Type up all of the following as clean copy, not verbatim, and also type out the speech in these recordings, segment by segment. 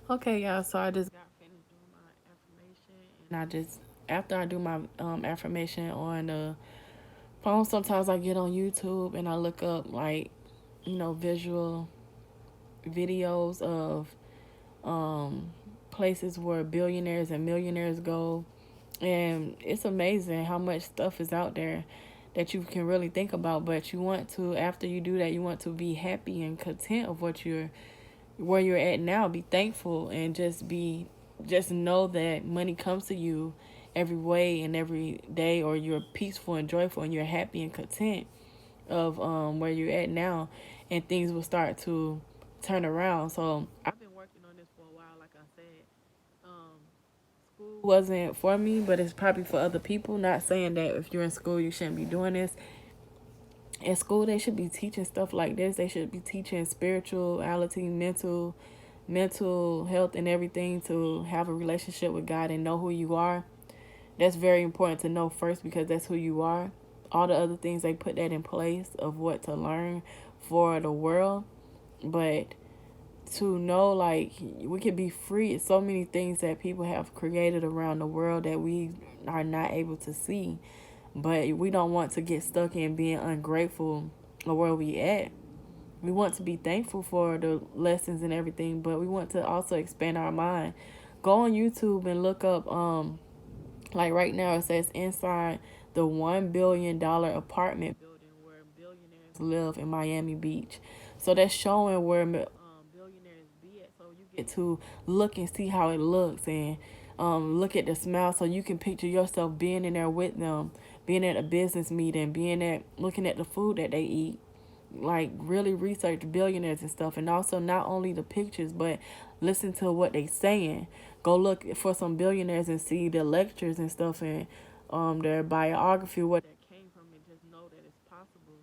Okay, y'all. So I just got finished doing my affirmation, and after I do my affirmation on the phone, sometimes I get on YouTube and I look up like visual videos of um places where billionaires and millionaires go, and it's amazing how much stuff is out there that you can really think about. But you want to, after you do that, you want to be happy and content of where you're at now. Be thankful and just know that money comes to you every way and every day, or you're peaceful and joyful and you're happy and content of where you're at now, and things will start to turn around. So I've been working on this for a while. Like I said, school wasn't for me, but it's probably for other people. Not saying that if you're in school you shouldn't be doing this. In school they should be teaching stuff like this. They should be teaching spirituality, mental health, and everything, to have a relationship with God and know who you are. That's very important to know first, because that's who you are. All the other things, they put that in place of what to learn for the world. But to know, like, we can be free. It's so many things that people have created around the world that we are not able to see. But we don't want to get stuck in being ungrateful or where we at. We want to be thankful for the lessons and everything, but we want to also expand our mind. Go on YouTube and look up, like right now it says inside the $1 billion apartment building where billionaires live in Miami Beach. So that's showing where billionaires be at. So you get to look and see how it looks, and look at the smile, so you can picture yourself being in there with them, being at a business meeting, looking at the food that they eat. Like, really research billionaires and stuff, and also not only the pictures, but listen to what they saying. Go look for some billionaires and see the lectures and stuff, and their biography, what that came from, and just know that it's possible.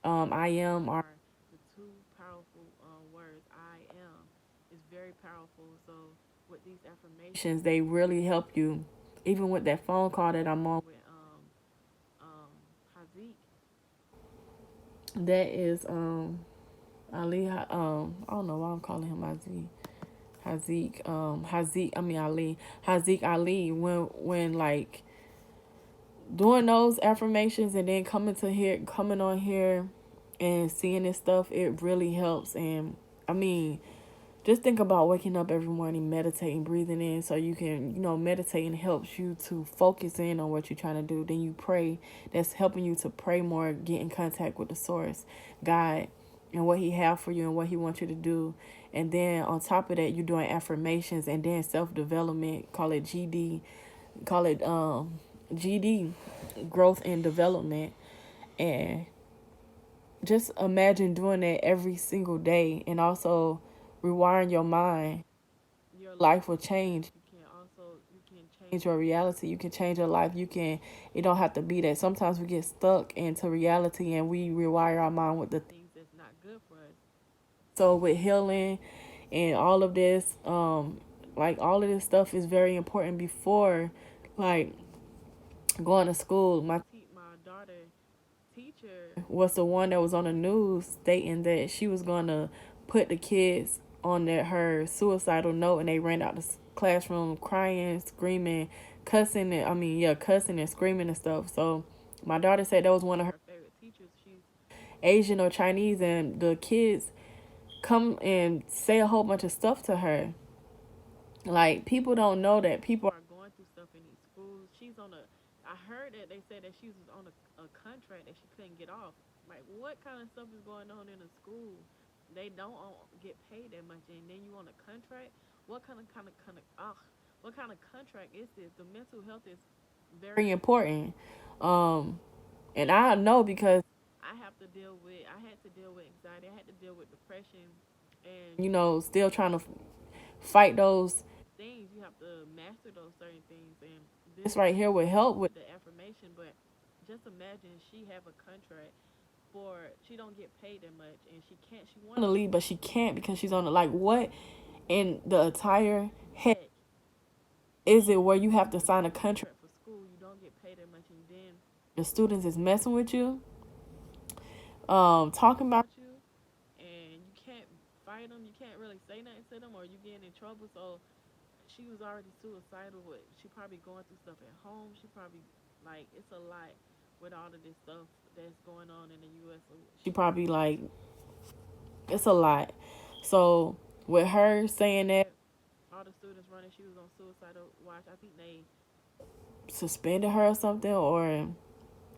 I am are the two powerful words. I am is very powerful. So with these affirmations, they really help you. Even with that phone call that I'm on with Hazik, that is Ali. I don't know why I'm calling him Hazik. Ali. Hazik Ali. When like doing those affirmations and then coming on here and seeing this stuff, it really helps. And I mean, just think about waking up every morning, meditating, breathing in, so you can, meditating helps you to focus in on what you're trying to do. Then you pray. That's helping you to pray more, get in contact with the source, God, and what he have for you and what he wants you to do. And then on top of that, you're doing affirmations and then self-development, call it GD, growth and development. And just imagine doing that every single day, and also rewiring your mind. Your life will change. You can change your reality. You can change your life. It don't have to be that. Sometimes we get stuck into reality and we rewire our mind with the things that's not good for us. So with healing and all of this, like all of this stuff is very important before, like, going to school. My daughter teacher was the one that was on the news stating that she was going to put the kids on her suicidal note, and they ran out the classroom crying, screaming, cussing, and cussing and screaming and stuff. So my daughter said that was one of her favorite teachers. She's Asian or Chinese, and the kids come and say a whole bunch of stuff to her. Like, people don't know that people are going through stuff in these schools. I heard that they said that she was on a contract that she couldn't get off. Like, what kind of stuff is going on in a school? They don't get paid that much, and then you on a contract. What what kind of contract is this? The mental health is very important. And I know, because I had to deal with anxiety. I had to deal with depression, and still trying to fight those things. You have to master those certain things, and this right here would help with the affirmation. But just imagine she have a contract for she don't get paid that much, and she want to leave, but she can't because she's on the, like, what in the entire head is it where you have to sign a contract for school, you don't get paid that much, and then the students is messing with you, talking about you, and you can't fight fight them. You can't really say nothing to them, or you getting in trouble. So she was already suicidal. With she probably going through stuff at home. She probably like it's a lot with all of this stuff that's going on in the U.S. So she probably like it's a lot. So with her saying that all the students running, she was on suicidal watch. I think they suspended her or something, or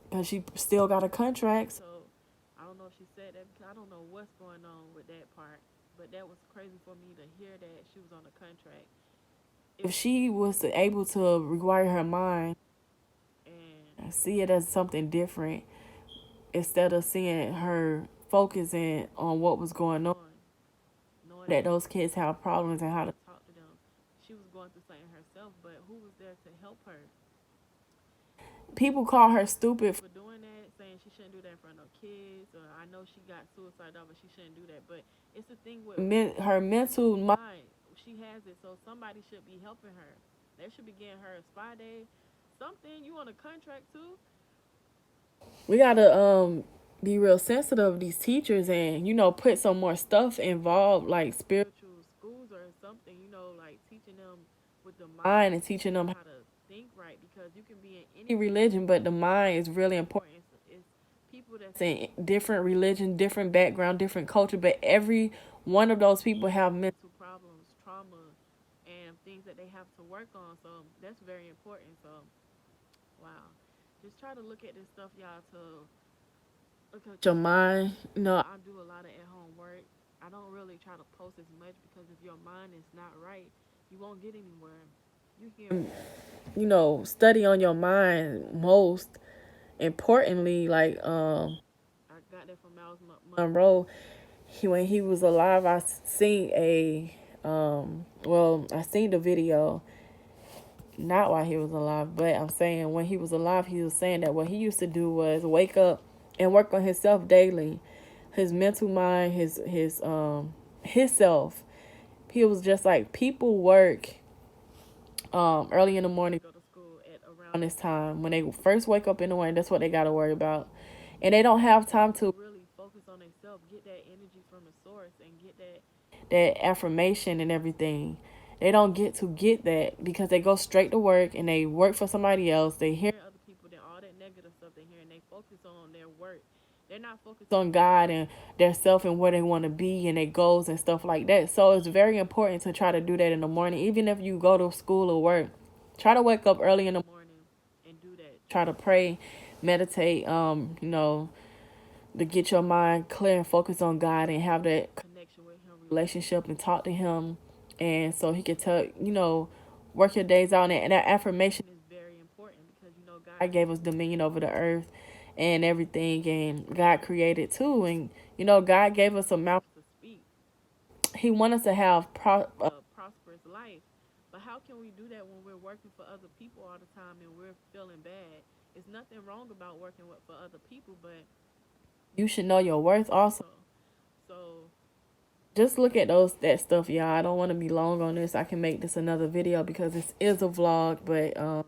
because she still got a contract. So I don't know if she said that because I don't know what's going on with that part. But that was crazy for me to hear that she was on a contract. If she was able to rewire her mind and see it as something different instead of seeing her focusing on what was going on, knowing that those kids have problems and how to talk to them, she was going through something herself, but who was there to help her? People call her stupid for doing that, saying she shouldn't do that in front of kids. Or I know she got suicidal, but she shouldn't do that. But it's the thing with her mental mind. She has it, so somebody should be helping her. They should be getting her a spa day, something. You on a contract too? We gotta be real sensitive of these teachers, and put some more stuff involved, like spiritual schools or something. Like teaching them with the mind and teaching them how to think right, because you can be in any religion, but the mind is really important. It's people that's in different religion, different background, different culture, but every one of those people have mental problems, trauma, and things that they have to work on. So that's very important. So wow, just try to look at this stuff, y'all, to look at your mind. I do a lot of at home work. I don't really try to post as much because if your mind is not right, you won't get anywhere. You can, study on your mind most importantly. Like I got that from Miles Monroe. When he was alive, I seen I seen the video, not while he was alive, but I'm saying when he was alive, he was saying that what he used to do was wake up and work on himself daily, his mental mind, his self. He was just like, people work early in the morning, go to school at around this time when they first wake up in the morning. That's what they got to worry about, and they don't have time to really focus on themselves, get that energy from the source, and get that affirmation and everything. They don't get that because they go straight to work and they work for somebody else. They hear other people, then all that negative stuff they hear, and they focus on their work. They're not focused on God and their self and where they want to be and their goals and stuff like that. So it's very important to try to do that in the morning. Even if you go to school or work, try to wake up early in the morning and do that. Try to pray, meditate, to get your mind clear and focus on God and have that connection with Him, relationship, and talk to Him. And so He can tell, work your days out. And that affirmation is very important because, God gave us dominion over the earth and everything. And God created too. And, God gave us a mouth to speak. He wants us to have prosperous life. But how can we do that when we're working for other people all the time and we're feeling bad? There's nothing wrong about working for other people, but you should know your worth also. So just look at that stuff, y'all. I don't want to be long on this. I can make this another video because this is a vlog, but yeah,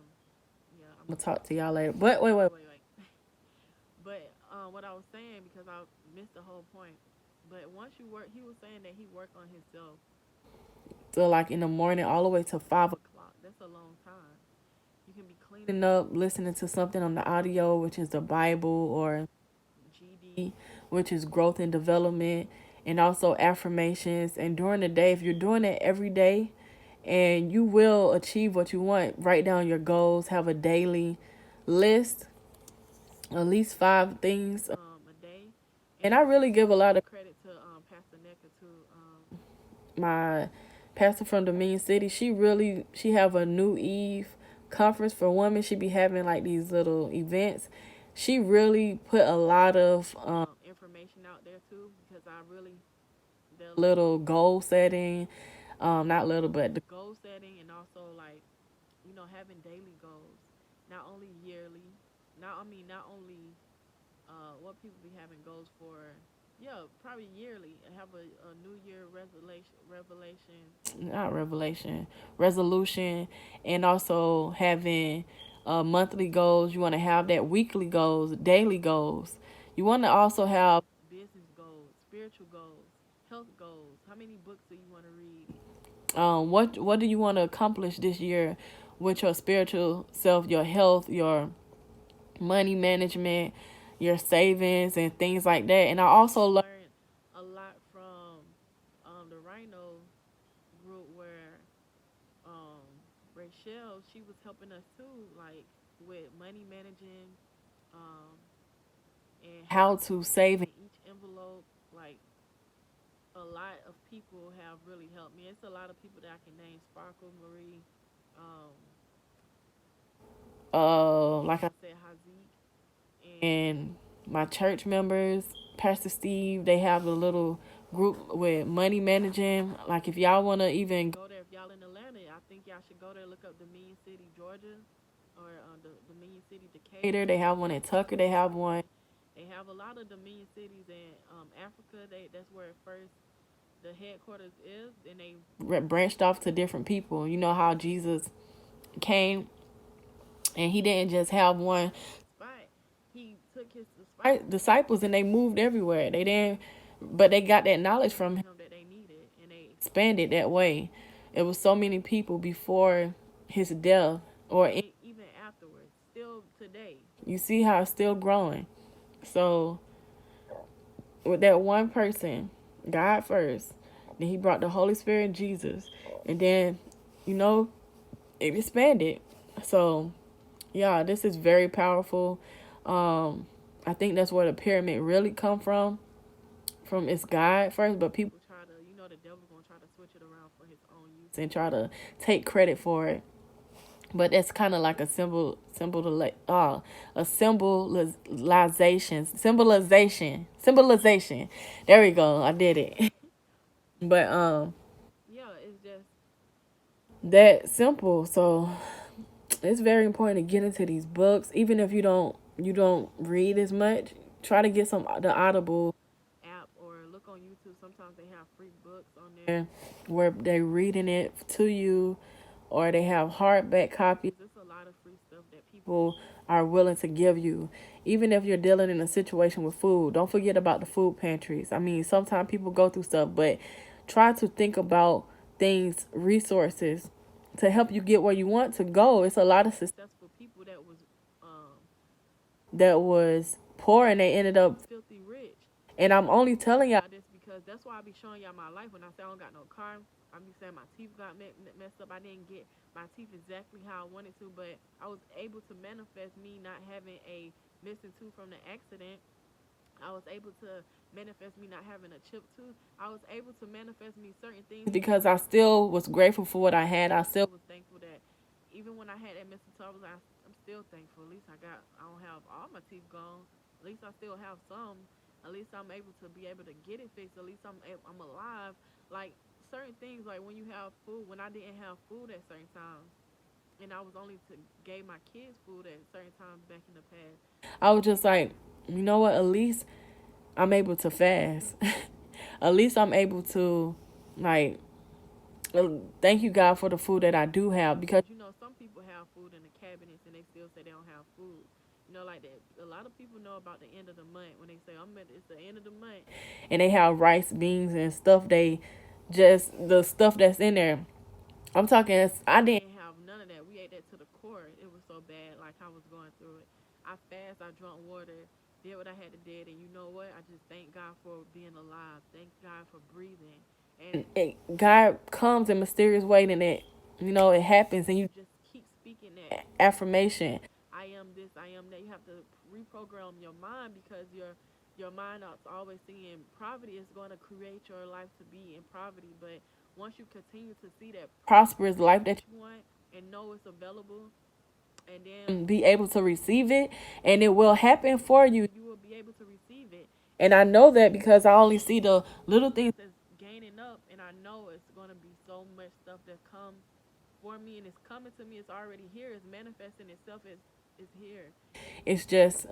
I'm gonna talk to y'all later. But wait. But what I was saying, because I missed the whole point. But once you work, he was saying that he worked on himself. So like in the morning, all the way to 5 o'clock. That's a long time. You can be cleaning up, listening to something on the audio, which is the Bible, or GD, which is growth and development, and also affirmations. And during the day, if you're doing it every day, and you will achieve what you want, write down your goals, have a daily list, at least 5 things a day. And I really give a lot of credit to Pastor Neka, to my pastor from Dominion City. She have a New Eve conference for women. She be having like these little events. She really put a lot of information out there too, because I really, the little goal setting, not little, but the goal setting, and also like, having daily goals, not only yearly, not only what people be having goals for. Yeah, probably yearly. Have a New Year resolution, and also having monthly goals. You want to have that weekly goals, daily goals. You want to also have business goals, spiritual goals, health goals. How many books do you want to read? What do you want to accomplish this year with your spiritual self, your health, your money management, your savings, and things like that. And I also learned a lot from the Rhino group where um, Rachel, she was helping us too, like with money managing um, and how to save in each envelope. Like a lot of people have really helped me. It's a lot of people that I can name: Sparkle, Marie, like I said, Hazik, and my church members, Pastor Steve. They have a little group with money managing. Like if y'all wanna even go there, if y'all in Atlanta, I think y'all should go there. Look up Dominion City, Georgia, or the Dominion City, Decatur. They have one in Tucker. They have one. They have a lot of Dominion cities in Africa. That's where first the headquarters is, and they branched off to different people. You know how Jesus came, and he didn't just have one spot. He took his disciples and they moved everywhere. They didn't, but they got that knowledge from him that they needed, and they expanded that way. It was so many people before his death, or even afterwards. Still today, you see how it's still growing. So with that one person, God first, then he brought the Holy Spirit and Jesus, and then you know it expanded. So yeah, this is very powerful. I think that's where the pyramid really come from its God first, but people try to, the devil gonna try to switch it around for his own use and try to take credit for it. But that's kind of like a symbolization. There we go. I did it. But yeah, it's just that simple. So it's very important to get into these books, even if you don't read as much. Try to get the Audible app or look on YouTube. Sometimes they have free books on there where they're reading it to you, or they have hardback copies. There's a lot of free stuff that people are willing to give you, even if you're dealing in a situation with food. Don't forget about the food pantries. I mean, sometimes people go through stuff, but try to think about things, resources to help you get where you want to go. It's a lot of successful people that was poor and they ended up filthy rich. And I'm only telling y'all this because that's why I be showing y'all my life. When I say I don't got no car, I be saying my teeth got messed up. I didn't get my teeth exactly how I wanted to, but I was able to manifest me not having a missing tooth from the accident. I was able to manifest me not having a chipped tooth. I was able to manifest me certain things because I still was grateful for what I had. I still was thankful that even when I had that missing tooth, I'm still thankful. At least I don't have all my teeth gone. At least I still have some. At least I'm able to be able to get it fixed. At least I'm alive. Like certain things, like when you have food. When I didn't have food at certain times, and I was only to gave my kids food at certain times back in the past, I was just like, you know what? At least I'm able to fast. At least I'm able to, like, thank you God for the food that I do have, because some people have food in the cabinets and they still say they don't have food. Like that. A lot of people know about the end of the month when they say it's the end of the month, and they have rice, beans, and stuff. They just the stuff that's in there. I'm talking. I didn't have none of that. We ate that to the core. It was so bad. Like I was going through it. I fast. I drank water. Did what I had to do, and you know what? I just thank God for being alive. Thank God for breathing. And God comes in mysterious way, and it happens, and you just keep speaking that affirmation. I am this. I am that. You have to reprogram your mind because your mind is always thinking poverty is going to create your life to be in poverty. But once you continue to see that prosperous life that you want and know it's available, and then be able to receive it, and it will happen for you. You will be able to receive it. And I know that because I only see the little things that's gaining up, and I know it's going to be so much stuff that comes for me, and it's coming to me. It's already here. It's manifesting itself. It's here. It's just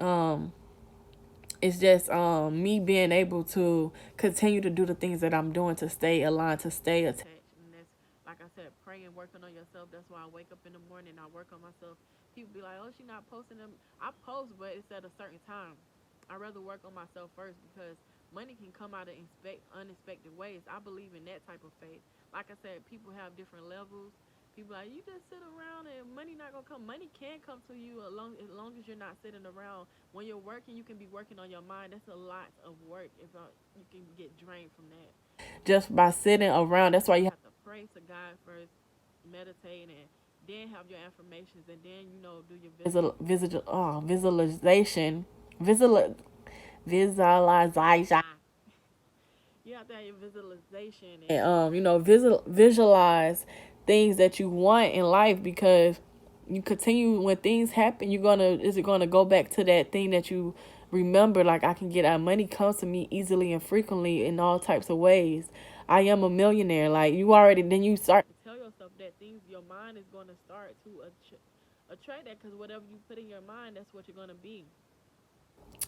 me being able to continue to do the things that I'm doing to stay aligned, to stay attached. And that's, like I said, praying, working on yourself. That's why I wake up in the morning, I work on myself. People be like, oh, she not posting them. I post, but it's at a certain time. I'd rather work on myself first, because money can come out of unexpected ways. I believe in that type of faith. Like I said, people have different levels. People like, you just sit around and money not gonna come. Money can come to you as long as you're not sitting around. When you're working, you can be working on your mind. That's a lot of work. If you can get drained from that just by sitting around. That's why you have to pray to God first, meditate, and then have your affirmations, and then do your visualization, visual visualization. You have to have your visualization, and visualize things that you want in life, because you continue, when things happen, is it gonna go back to that thing that you remember? Like, I can get our money comes to me easily and frequently in all types of ways. I am a millionaire. Like, you already, then you start to tell yourself that things, your mind is going to start to attract that, because whatever you put in your mind, that's what you're going to be.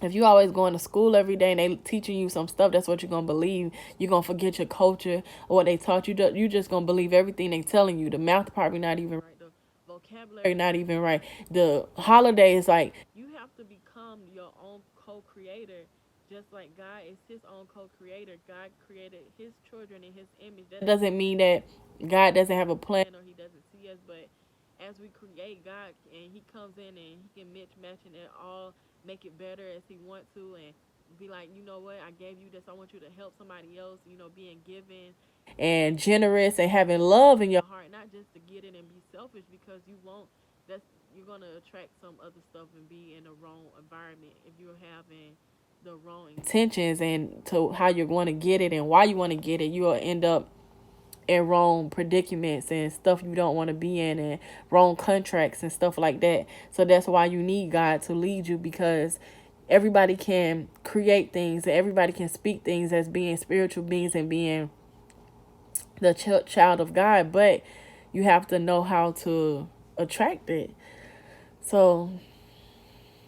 If you always going to school every day and they teaching you some stuff, that's what you're gonna believe. You're gonna forget your culture or what they taught you. You just gonna believe everything they telling you. The math probably not even right. The vocabulary not even right. The holidays, like, you have to become your own co-creator. Just like God is his own co-creator. God created his children in his image. That doesn't mean that God doesn't have a plan or he doesn't see us, but as we create God, and he comes in and he can match and it all make it better as he wants to, and be like, you know what, I gave you this, I want you to help somebody else, being giving and generous and having love in your heart, not just to get it and be selfish, because you won't, that's, you're going to attract some other stuff and be in the wrong environment if you're having the wrong intentions and to how you're going to get it and why you want to get it. You'll end up in wrong predicaments and stuff you don't want to be in, and wrong contracts and stuff like that. So that's why you need God to lead you, because everybody can create things and everybody can speak things as being spiritual beings and being the child of God, but you have to know how to attract it. So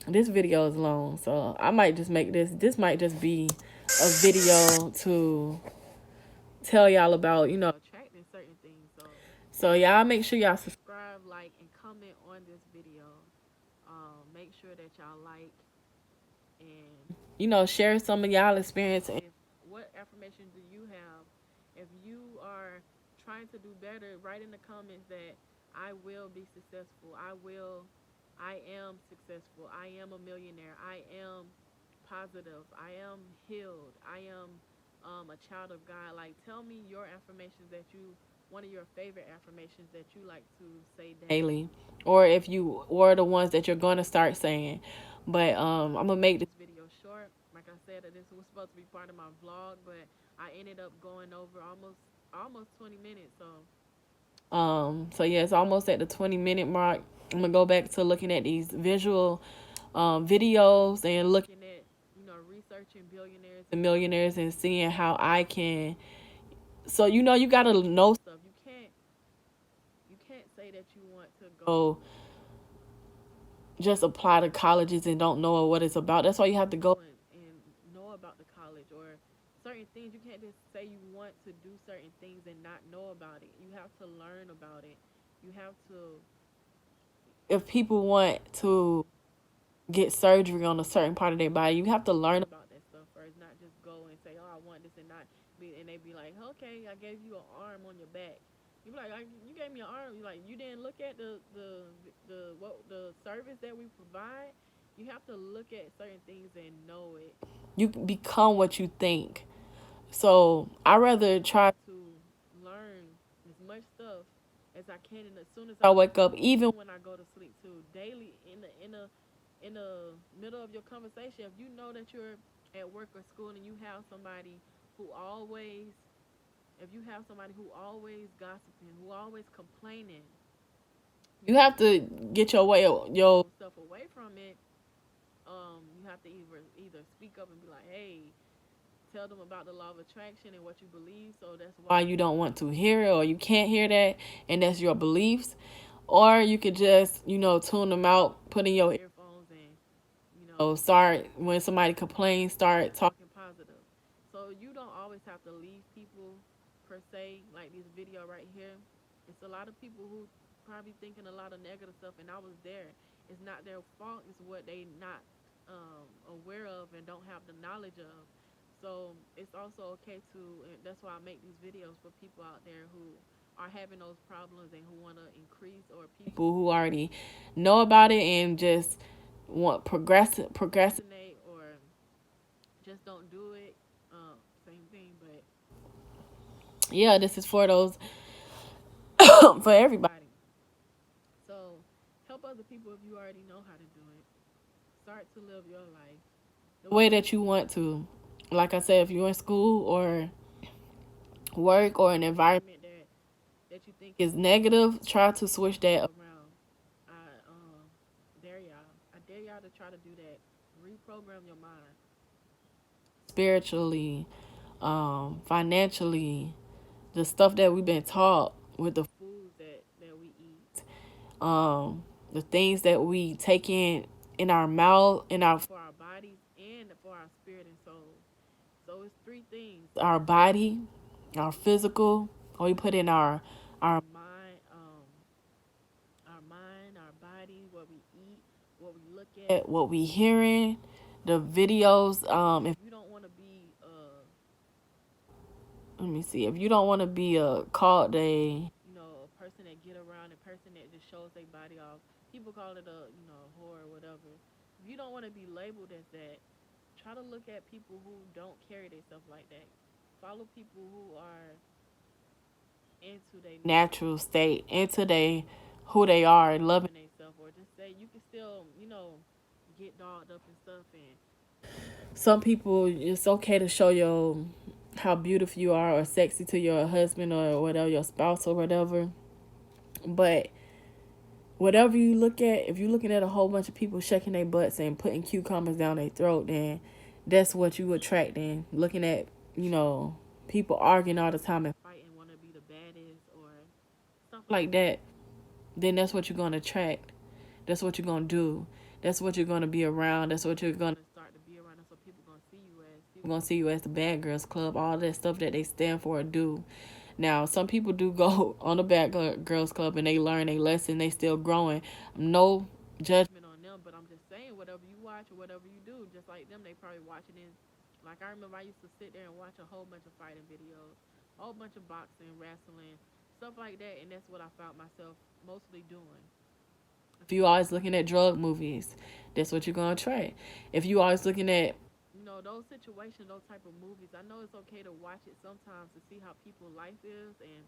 this video is long, so I might just make this might just be a video to tell y'all about, attracting certain things. So y'all make sure y'all subscribe, like, and comment on this video. Make sure that y'all like and share some of y'all experience. And what affirmation do you have? If you are trying to do better, write in the comments that I will be successful. I am successful. I am a millionaire. I am positive. I am healed. I am a child of God. Like, tell me your affirmations that one of your favorite affirmations that you like to say daily, or if you, or the ones that you're going to start saying. But I'm gonna make this video short. Like I said, this was supposed to be part of my vlog, but I ended up going over almost 20 minutes. So yeah, it's almost at the 20-minute mark. I'm gonna go back to looking at these visual videos and looking at, researching billionaires and millionaires and seeing how I can. So you gotta know stuff. You can't say that you want to go just apply to colleges and don't know what it's about. That's why you have to go and know about the college or certain things. You can't just say you want to do certain things and not know about it. You have to learn about it. You have to. If people want to get surgery on a certain part of their body, you have to learn about that stuff first, not just go and say, oh, I want this, and not be, and they be like, okay, I gave you an arm on your back. You be like, you gave me an arm. You like, you didn't look at the service that we provide. You have to look at certain things and know it. You become what you think. So I rather try to learn as much stuff as I can, and as soon as I wake up, even when I go to sleep too, daily, in the middle of your conversation, if you know that you're at work or school and you have somebody who always, if you have somebody who always gossiping, who always complaining, you have to get yourself away from it. You have to either speak up and be like, hey, tell them about the law of attraction and what you believe. So that's why you don't want to hear it, or you can't hear that, and that's your beliefs. Or you could just, tune them out, put in your earphones, and, start, when somebody complains, start talking positive. So you don't always have to leave people, per se, like this video right here. It's a lot of people who probably thinking a lot of negative stuff, and I was there. It's not their fault. It's what they not aware of and don't have the knowledge of. So it's also okay to, and that's why I make these videos for people out there who are having those problems and who want to increase, or people who already know about it and just want procrastinate or just don't do it. Same thing, but yeah, this is for those for everybody. So help other people if you already know how to do it. Start to live your life the way that you want to. Like I said, if you're in school or work or an environment that you think is negative, try to switch that around. I dare y'all. I dare y'all to try to do that. Reprogram your mind. Spiritually, financially, the stuff that we've been taught with the foods that we eat, the things that we take in our mouth, in our for our bodies and for our spirit and soul. So it's three things: our body, our physical, what we put in our mind, our body, what we eat, what we look at, what we hearing, the videos. If you don't want to be let me see, if you don't want to be called a person that get around, a person that just shows their body off, people call it a whore or whatever. If you don't want to be labeled as that, try to look at people who don't carry themselves like that. Follow people who are into their natural state, into they who they are and loving themselves, or just say you can still get dolled up and stuff. And some people, it's okay to show your how beautiful you are or sexy to your husband or whatever, your spouse or whatever. But whatever you look at, if you're looking at a whole bunch of people shaking their butts and putting cucumbers down their throat, then that's what you attract. Then looking at people arguing all the time and fighting, want to be the baddest or stuff like that, then that's what you're gonna attract. That's what you're gonna do. That's what you're gonna be around. That's what you're gonna start to be around. That's what people gonna see you as. People gonna see you as the bad girls club. All that stuff that they stand for or do. Now, some people do go on the Bad Girls Club and they learn a lesson. They still growing. No judgment on them, but I'm just saying, whatever you watch or whatever you do, just like them, they probably watching it. Like I remember, I used to sit there and watch a whole bunch of fighting videos, a whole bunch of boxing, wrestling, stuff like that, and that's what I found myself mostly doing. If you always looking at drug movies, that's what you're gonna try. If you always looking at those situations, those type of movies, I know it's okay to watch it sometimes to see how people's life is and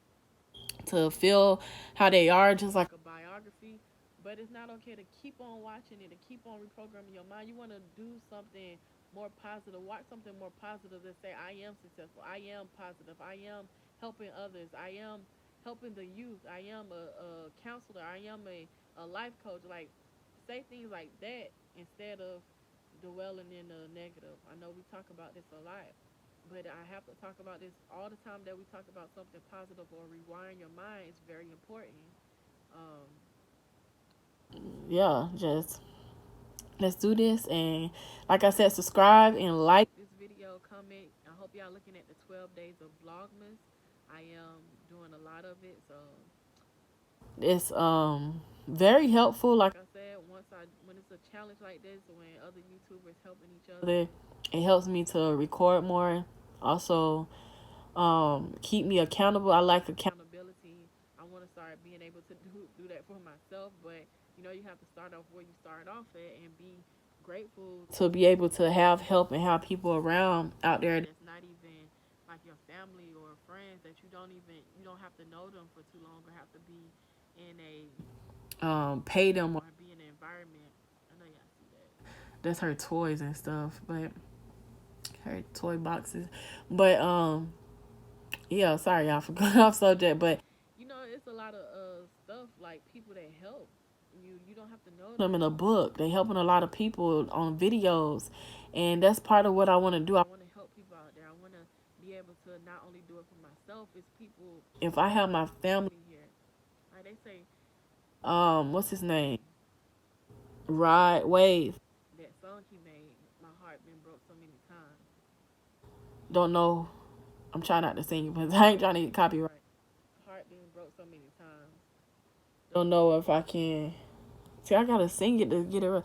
to feel how they are, just like a biography. But it's not okay to keep on watching it, to keep on reprogramming your mind. You want to do something more positive. Watch something more positive that say, I am successful. I am positive. I am helping others. I am helping the youth. I am a counselor. I am a life coach. Like, say things like that instead of dwelling in the negative. I know we talk about this a lot, but I have to talk about this all the time that we talk about something positive or rewiring your mind is very important. Um, yeah, just let's do this. And like I said, subscribe and like this video, comment. I hope y'all looking at the 12 days of Vlogmas. I am doing a lot of it, so it's very helpful. Like I said, when it's a challenge like this, when other YouTubers helping each other, it helps me to record more. Also, keep me accountable. I like accountability. I want to start being able to do that for myself, but you have to start off where you start off at and be grateful to be able to have help and have people around out there that's not even like your family or friends, that you don't have to know them for too long or have to be in a pay them or be in an environment. I know y'all see that. That's her toys and stuff, but her toy boxes. But yeah, sorry y'all for going off subject, but it's a lot of stuff like people that help. You don't have to know them in a book. They helping a lot of people on videos, and that's part of what I want to do. I want to help people out there. I want to be able to not only do it for myself, it's people. If I have my family here, like they say, what's his name? Ride Wave. That song he made, my heart been broke so many times. Don't know. I'm trying not to sing it, but I ain't trying to get copyright. Heart been broke so many times. Don't know if I can. See, I gotta sing it to get it right.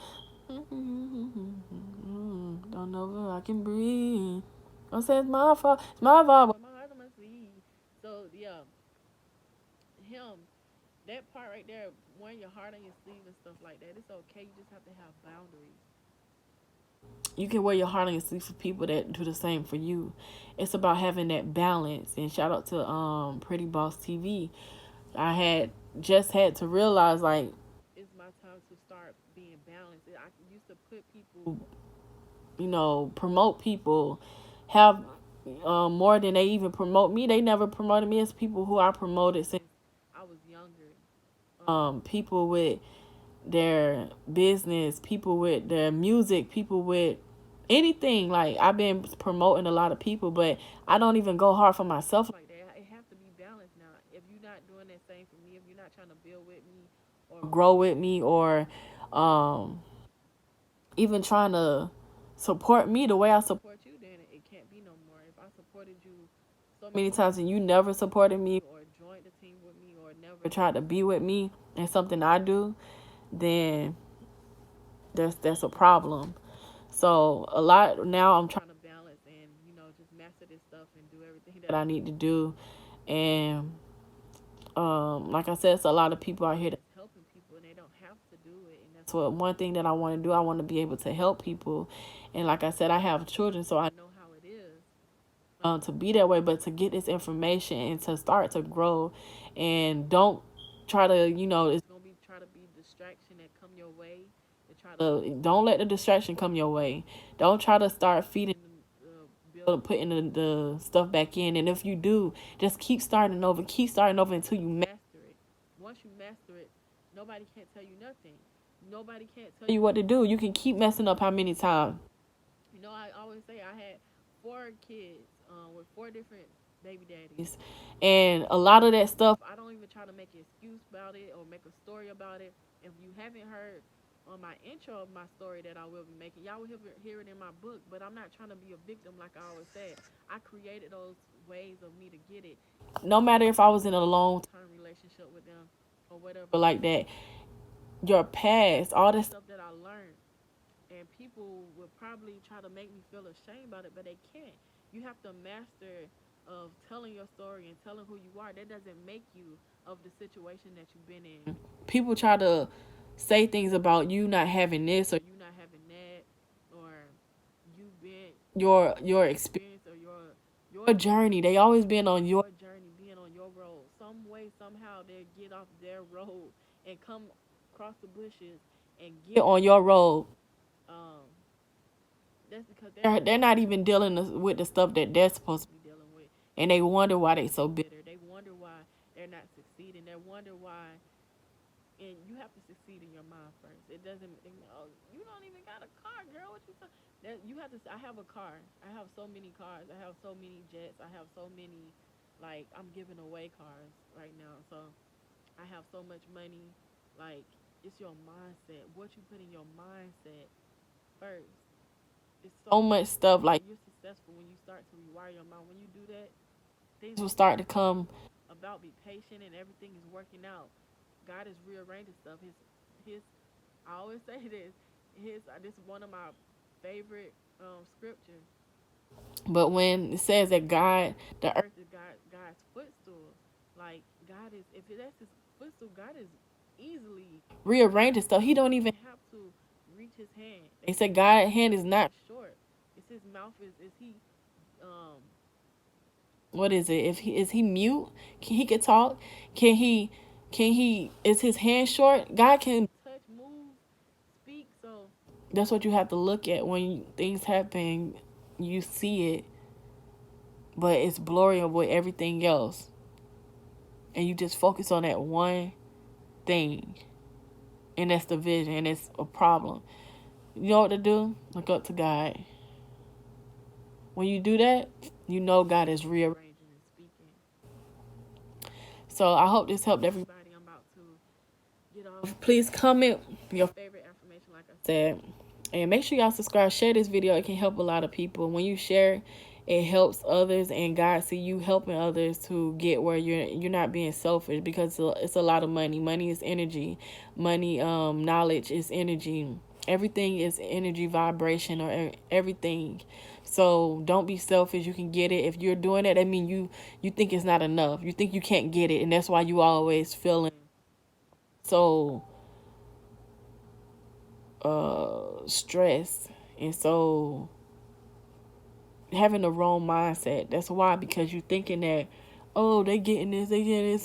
I know I can breathe. I said it's my fault. It's my fault. But my heart on my sleeve. So yeah, him. That part right there, wearing your heart on your sleeve and stuff like that, it's okay. You just have to have boundaries. You can wear your heart on your sleeve for people that do the same for you. It's about having that balance. And shout out to Pretty Boss TV. I had to realize like it's my time to start being balanced. I used to put people, promote people, have more than they even promote me. They never promoted me as people who I promoted since I was younger. People with their business, people with their music, people with anything. Like I've been promoting a lot of people, but I don't even go hard for myself like that. It has to be balanced now. If you're not doing that same for me, if you're not trying to build with me or grow with me or even trying to support me the way I support you, then it can't be no more. If I supported you so many times and you never supported me or joined the team with me or never tried to be with me in something I do, then that's a problem. So a lot now I'm trying to balance and just master this stuff and do everything that I need to do. And like I said, it's a lot of people out here that's helping people and they don't have to do it. And that's what one thing that I want to do. I want to be able to help people. And like I said, I have children, so I know how it is to be that way. But to get this information and to start to grow, and don't try to, it's gonna be try to be distraction that come your way. Don't let the distraction come your way. Don't try to start feeding putting the stuff back in. And if you do, just keep starting over. Keep starting over until you master it. Once you master it, nobody can't tell you nothing. Nobody can't tell you what to do. You can keep messing up how many times. I always say I had 4 kids with 4 different baby daddies. And a lot of that stuff, I don't even try to make an excuse about it or make a story about it. If you haven't heard on my intro of my story that I will be making, y'all will hear it in my book, but I'm not trying to be a victim like I always said. I created those ways of me to get it. No matter if I was in a long-term relationship with them or whatever like that, your past, all the stuff that I learned, and people will probably try to make me feel ashamed about it, but they can't. You have to master of telling your story and telling who you are. That doesn't make you of the situation that you've been in. People try to say things about you not having this or you not having that, or you been your experience or your journey. They always been on your journey, being on your road. Some way, somehow they get off their road and come across the bushes and get on your road. That's because they're not even dealing with the stuff that they're supposed to be dealing with, and they wonder why they so bitter. They wonder why they're not succeeding. They wonder why. And you have to succeed in your mind first. It doesn't. Oh, you don't even got a car, girl. What you talking? That you have to. I have a car. I have so many cars. I have so many jets. I have so many. Like I'm giving away cars right now. So I have so much money. Like it's your mindset. What you put in your mindset first. It's so much stuff. Like you're successful when you start to rewire your mind. When you do that, things will start to come about. Be patient, and everything is working out. God is rearranging stuff. His. I always say this. This is one of my favorite scriptures. But when it says that the earth is God's footstool, like God is, if that's His footstool, God is easily rearranging stuff. He don't even have to reach His hand. They said God's hand is not short. It's His mouth. Is He? What is it? If is He mute? He can talk? Can He? Is His hand short? God can touch, move, speak. So that's what you have to look at when things happen. You see it, but it's blurring with everything else, and you just focus on that one thing, and that's the vision, and it's a problem. You know what to do? Look up to God. When you do that, you know God is rearranging and speaking. So I hope this helped everybody. I'm about to get off. Please comment your favorite affirmation, like I said. And make sure y'all subscribe. Share this video. It can help a lot of people. When you share, it helps others, and God see you helping others to get where you're not being selfish, because it's a lot of money. Money is energy. Money, knowledge is energy. Everything is energy, vibration, or everything. So don't be selfish. You can get it. If you're doing it, I mean, you think it's not enough. You think you can't get it, and that's why you always feeling so stressed and so having the wrong mindset. That's why, because you thinking that, oh, they getting this,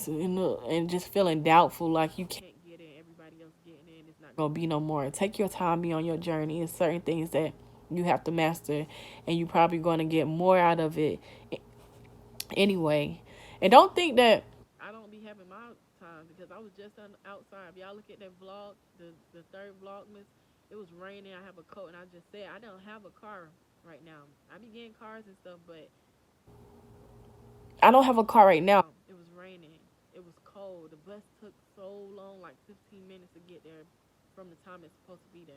and just feeling doubtful, like you can't get it. Everybody else getting it, and it's not gonna be no more. Take your time, be on your journey. It's certain things that you have to master, and you probably going to get more out of it anyway. And don't think that I don't be having my time, because I was just outside. If y'all look at that vlog, the third vlogmas, it was raining. I have a coat, and I just said I don't have a car right now. I be getting cars and stuff, but I don't have a car right now. It was raining. It was cold. The bus took so long, like 15 minutes to get there from the time it's supposed to be there.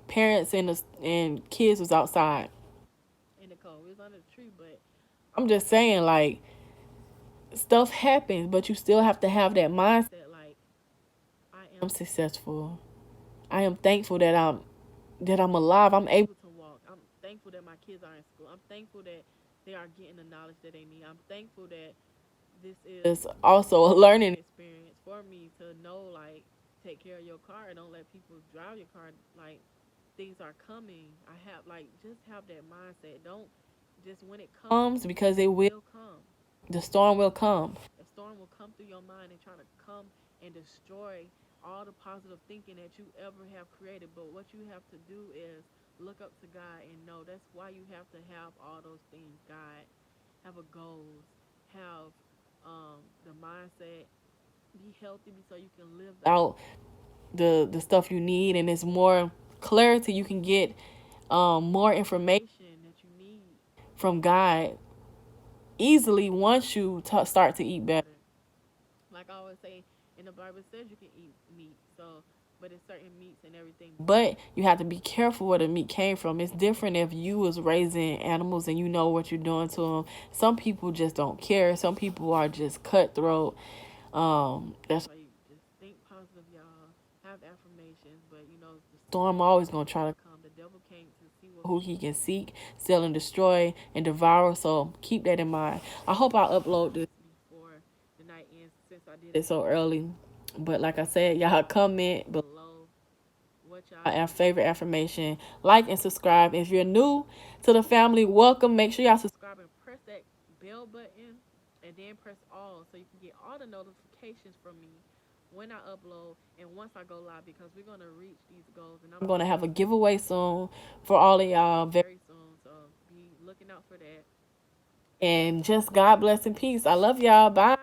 Parents and kids was outside in the cold. We was under the tree, but I'm just saying, like, stuff happens, but you still have to have that mindset, like, I am successful. I am thankful that I'm alive. I'm able to walk. I'm thankful that my kids are in school. I'm thankful that they are getting the knowledge that they need. I'm thankful that this is also a learning experience for me to know, like, take care of your car and don't let people drive your car. Like, things are coming. I have, like, just have that mindset. Don't just, when it comes, because it will come. The storm will come. The storm will come through your mind and try to come and destroy all the positive thinking that you ever have created. But what you have to do is look up to God and know that's why you have to have all those things. God, have a goals, have the mindset, be healthy so you can live out the stuff you need, and it's more clarity. You can get more information that you need from God easily once you start to eat better. Like I always say, in the Bible, it says you can eat meat, so, but it's certain meats and everything. But you have to be careful where the meat came from. It's different if you was raising animals and you know what you're doing to them. Some people just don't care. Some people are just cutthroat. That's why you just think positive, y'all. Have affirmations, but you know the storm always gonna try to come. The devil came to see who he can seek, steal, and destroy, and devour. So keep that in mind. I hope I upload this before the night ends, since I did it so early. But like I said, y'all comment below what y'all favorite affirmation. Like and subscribe. If you're new to the family, welcome. Make sure y'all subscribe and press that bell button, and then press all so you can get all the notifications from me when I upload and once I go live, because we're going to reach these goals, and I'm going to have a giveaway soon for all of y'all very soon. So be looking out for that. And just God bless and peace. I love y'all. Bye.